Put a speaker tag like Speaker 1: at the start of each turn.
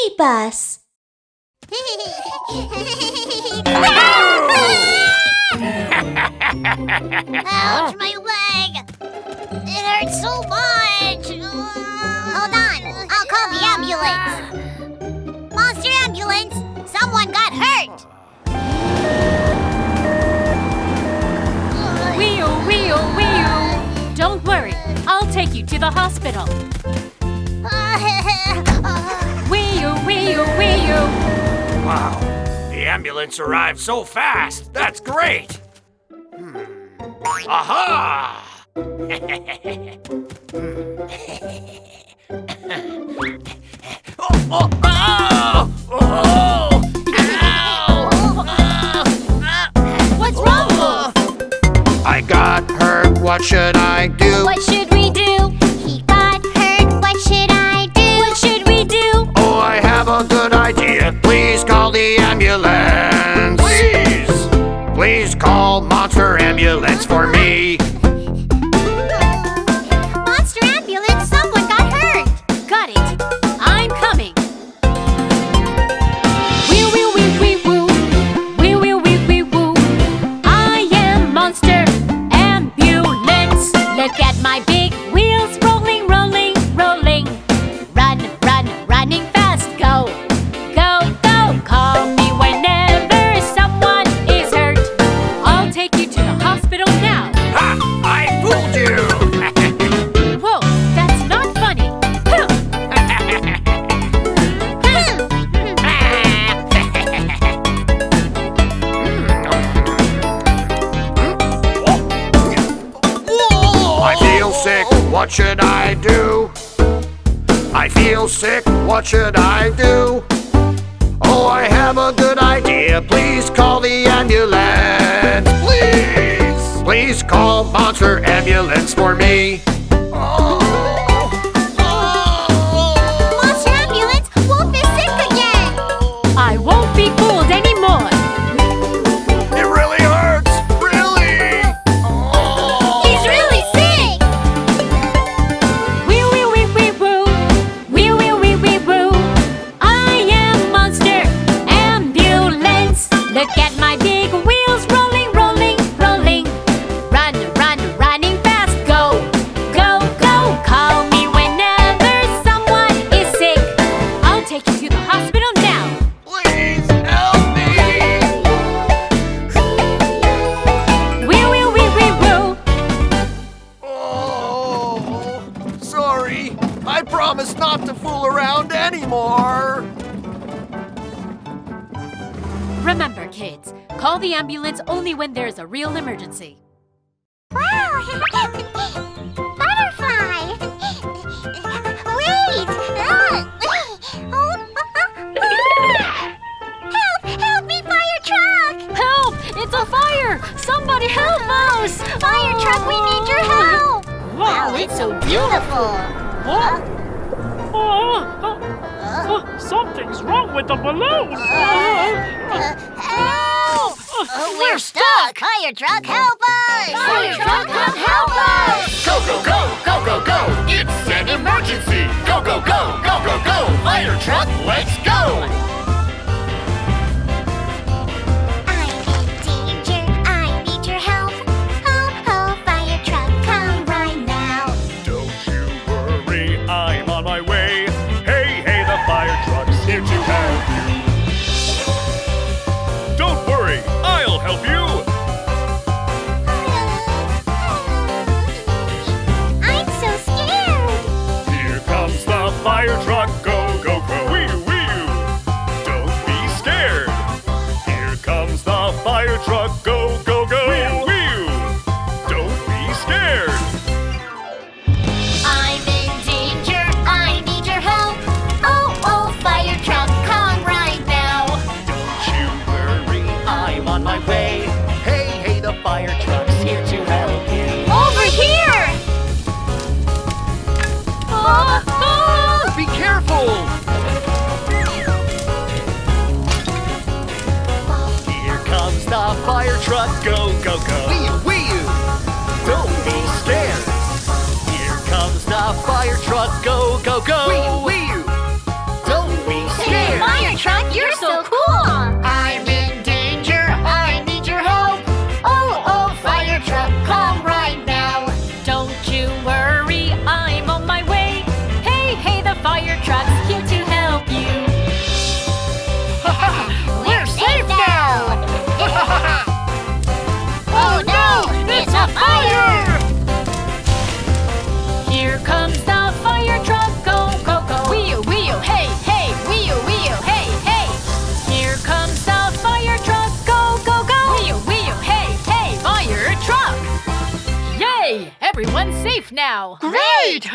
Speaker 1: BabyBus.
Speaker 2: Ouch, my leg! It hurts so much! Hold on, I'll call the ambulance. Monster ambulance! Someone got hurt!
Speaker 3: Wee-oo, wee-oo, wee-oo. Don't worry, I'll take you to the hospital. Wee-oo, wee-oo, wee-oo.
Speaker 4: Wow, the ambulance arrived so fast. That's great. Aha!
Speaker 3: What's wrong?
Speaker 4: I got hurt. What should I do?
Speaker 3: What should we do?
Speaker 2: He got hurt, what should I do?
Speaker 3: What should we do?
Speaker 4: Oh, I have a good idea. Please call the ambulance. Please call Monster Ambulance for me.
Speaker 2: Monster ambulance, someone got hurt!
Speaker 3: Got it. I'm coming. Wee wee wee wee woo. Wee wee wee wee woo. I am Monster Ambulance. Look at my big wheels rolling, rolling, rolling. Run, run, running fast. Go, go, go. Call me whenever someone is hurt. I'll take you to the hospital now.
Speaker 4: Ha! I fooled you!
Speaker 3: Whoa, that's not funny.
Speaker 4: I feel sick, what should I do? I feel sick, what should I do? Oh, I have a good idea. Please call the ambulance. Please call Monster Ambulance for me.
Speaker 2: Monster ambulance, Wolf is sick again!
Speaker 3: I won't be fooled anymore.
Speaker 4: It really hurts. Really?
Speaker 2: He's really sick!
Speaker 3: Wee wee wee wee woo. Wee wee wee wee woo. I am Monster Ambulance. Look at my big wheels rolling, rolling, rolling. Run, run, running fast. Go, go, go. Call me whenever someone is sick. I'll take you to the hospital now.
Speaker 4: Please help me.
Speaker 3: Wee wee wee wee woo.
Speaker 4: Oh, sorry. I promise not to fool around anymore.
Speaker 3: Remember, kids, call the ambulance only when there's a real emergency.
Speaker 2: Wow! Butterfly! Wait! Help! Help me, fire truck!
Speaker 3: Help! It's a fire! Somebody help us!
Speaker 2: Fire truck, we need your help! Wow, it's so beautiful!
Speaker 5: Something's wrong with the balloon!
Speaker 2: Help! We're stuck! Fire truck, help us! Fire truck, come help us!
Speaker 6: Go, go, go, go, go, go! It's an emergency! Go, go, go, go, go, go! Fire truck, let's go!
Speaker 2: I'm in danger, I need your help. Oh, oh, fire truck, come right now.
Speaker 5: Don't you worry, I'm on my way. Hey, hey, the fire truck's here to help you. Don't worry, I'll help you.
Speaker 2: I'm so scared.
Speaker 5: Here comes the fire truck. Go, go, go. Wee, wee. Don't be scared. Here comes the fire truck. Go, go, go. Wee, wee. Don't be scared.
Speaker 2: I'm in danger, I need your help. Oh, oh, fire truck, come right now.
Speaker 6: Don't you worry, I'm on my way. Hey, hey, the fire truck's here to help you.
Speaker 2: Over here!
Speaker 6: Be careful!
Speaker 3: safe now.
Speaker 6: Great!